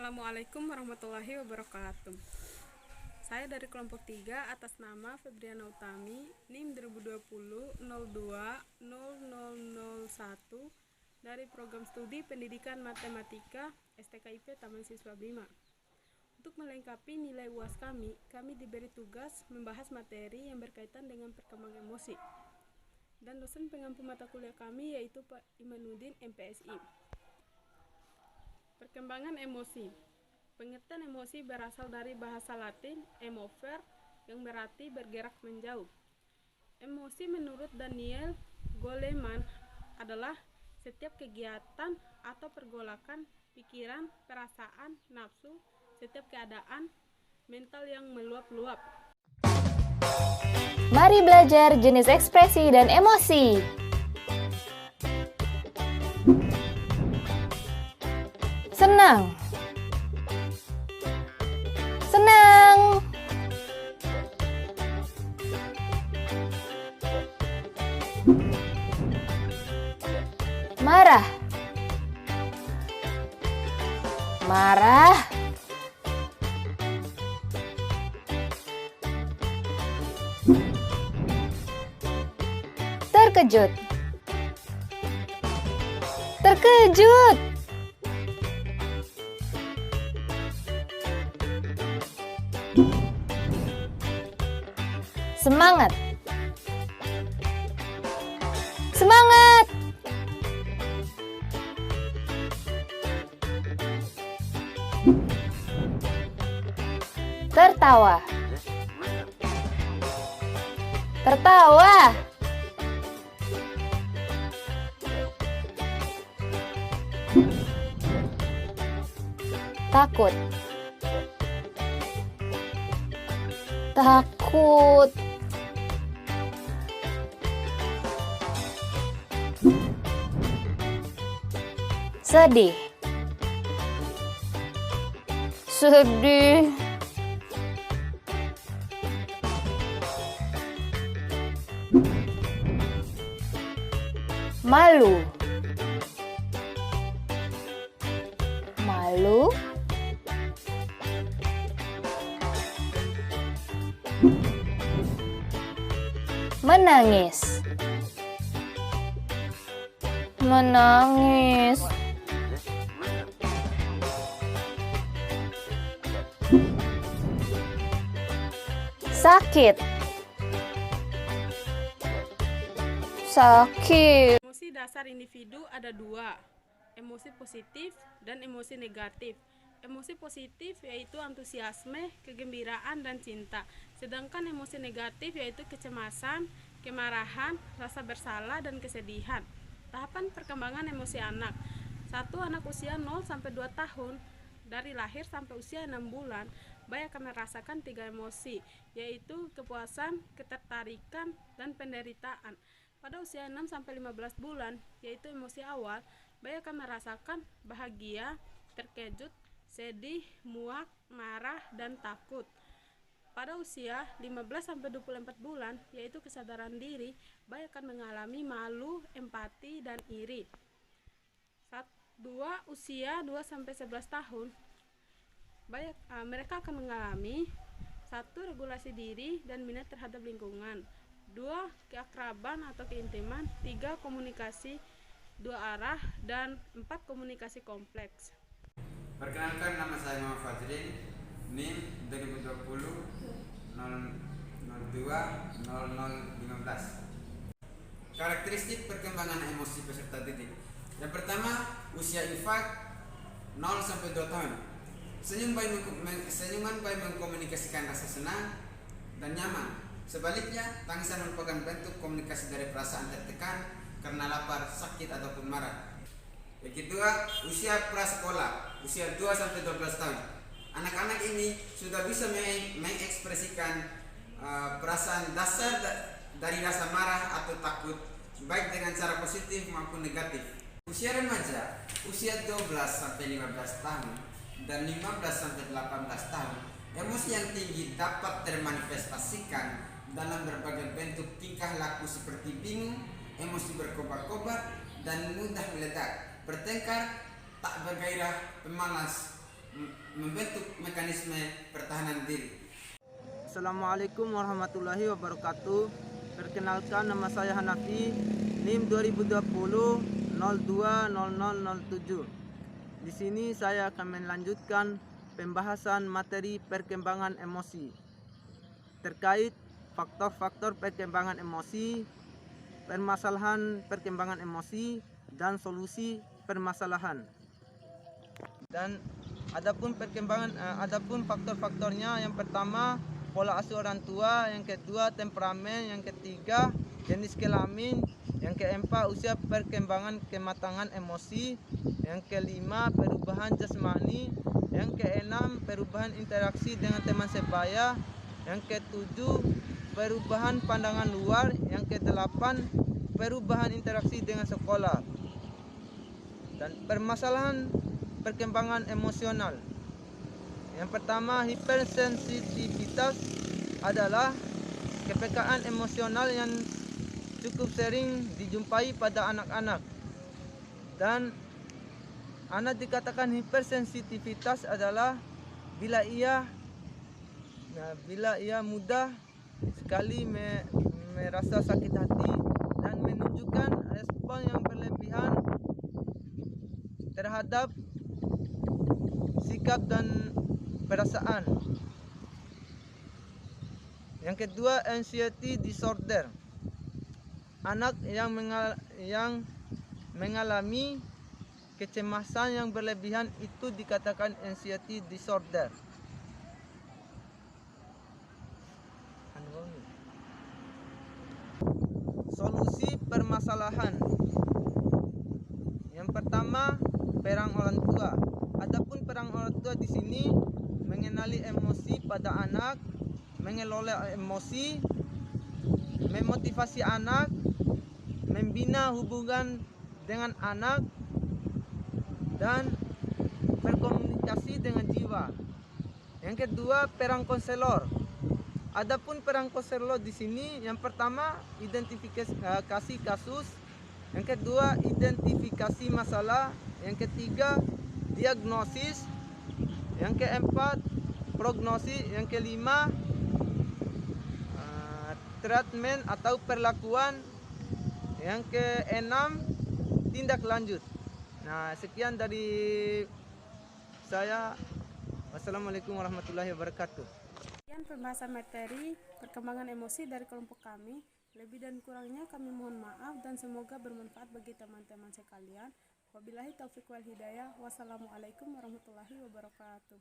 Assalamualaikum warahmatullahi wabarakatuh. Saya dari kelompok 3 atas nama Febriana Utami, NIM 2020-02-0001 dari Program Studi Pendidikan Matematika STKIP Taman Siswa Bima. Untuk melengkapi nilai UAS kami diberi tugas membahas materi yang berkaitan dengan perkembangan emosi. Dan dosen pengampu mata kuliah kami yaitu Pak Imanuddin MPSI. Perkembangan emosi. Pengertian emosi berasal dari bahasa Latin emover yang berarti bergerak menjauh. Emosi menurut Daniel Goleman adalah setiap kegiatan atau pergolakan pikiran, perasaan, nafsu, setiap keadaan mental yang meluap-luap. Mari belajar jenis ekspresi dan emosi. Senang. Senang. Marah. Marah. Terkejut. Terkejut. Semangat. Semangat. Tertawa. Tertawa. Takut. Takut. Sedih. Sedih. Malu. Malu. Menangis. Menangis. Sakit. Sakit. Emosi dasar individu ada dua, emosi positif dan emosi negatif. Emosi positif yaitu antusiasme, kegembiraan, dan cinta. Sedangkan emosi negatif yaitu kecemasan, kemarahan, rasa bersalah, dan kesedihan. Tahapan perkembangan emosi anak. 1. Anak usia 0-2 tahun. Dari lahir sampai usia 6 bulan, bayi akan merasakan 3 emosi, yaitu kepuasan, ketertarikan, dan penderitaan. Pada usia 6-15 bulan, yaitu emosi awal, bayi akan merasakan bahagia, terkejut, sedih, muak, marah, dan takut. Pada usia 15-24 bulan, yaitu kesadaran diri, bayi akan mengalami malu, empati, dan iri. 2. Usia 2-11 tahun, mereka akan mengalami 1. Regulasi diri dan minat terhadap lingkungan. 2. Keakraban atau keintiman. 3. Komunikasi 2 arah. Dan 4. Komunikasi kompleks. Perkenalkan, nama saya Muhammad Fajrin, NIM 2020-02-0015. Karakteristik perkembangan emosi peserta didik. Yang pertama, usia infak 0-2 tahun. Senyuman bayi mengkomunikasikan rasa senang dan nyaman. Sebaliknya, tangisan merupakan bentuk komunikasi dari perasaan tertekan karena lapar, sakit, ataupun marah. Yang kedua, usia prasekolah, usia 2-12 tahun. Anak-anak ini sudah bisa mengekspresikan perasaan dasar dari rasa marah atau takut, baik dengan cara positif maupun negatif. Usia remaja, usia 12-15 tahun dan 15-18 tahun, emosi yang tinggi dapat termanifestasikan dalam berbagai bentuk tingkah laku seperti bingung, emosi berkobar-kobar, dan mudah meledak, bertengkar, tak bergairah, pemalas, membentuk mekanisme pertahanan diri. Assalamualaikum warahmatullahi wabarakatuh. Perkenalkan, nama saya Hanafi, NIM 2020 020007. Di sini saya akan melanjutkan pembahasan materi perkembangan emosi terkait faktor-faktor perkembangan emosi, permasalahan perkembangan emosi, dan solusi permasalahan. Dan adapun faktor-faktornya, yang pertama pola asuh orang tua, yang kedua temperamen, yang ketiga jenis kelamin, yang keempat usia perkembangan kematangan emosi, yang kelima perubahan jasmani, yang keenam perubahan interaksi dengan teman sebaya, yang ketujuh perubahan pandangan luar, yang kedelapan perubahan interaksi dengan sekolah. Dan permasalahan perkembangan emosional. Yang pertama, hipersensitivitas adalah kepekaan emosional yang cukup sering dijumpai pada anak-anak. Dan anak dikatakan hipersensitivitas adalah bila ia mudah sekali merasa sakit hati dan menunjukkan respon yang berlebihan terhadap sikap dan perasaan. Yang kedua, anxiety disorder. Anak yang mengalami kecemasan yang berlebihan itu dikatakan anxiety disorder. Solusi permasalahan. Yang pertama, peran orang tua. Adapun peran orang tua di sini mengenali emosi pada anak, mengelola emosi, memotivasi anak, membina hubungan dengan anak, dan berkomunikasi dengan jiwa. Yang kedua, peran konselor. Adapun peran konselor di sini, yang pertama identifikasi kasus, yang kedua identifikasi masalah, yang ketiga diagnosis, yang keempat prognosis, yang kelima treatment atau perlakuan, yang keenam tindak lanjut. Nah, sekian dari saya. Wassalamualaikum warahmatullahi wabarakatuh. Sekian pembahasan materi perkembangan emosi dari kelompok kami. Lebih dan kurangnya kami mohon maaf dan semoga bermanfaat bagi teman-teman sekalian. Wabillahi taufiq wal hidayah. Wassalamualaikum warahmatullahi wabarakatuh.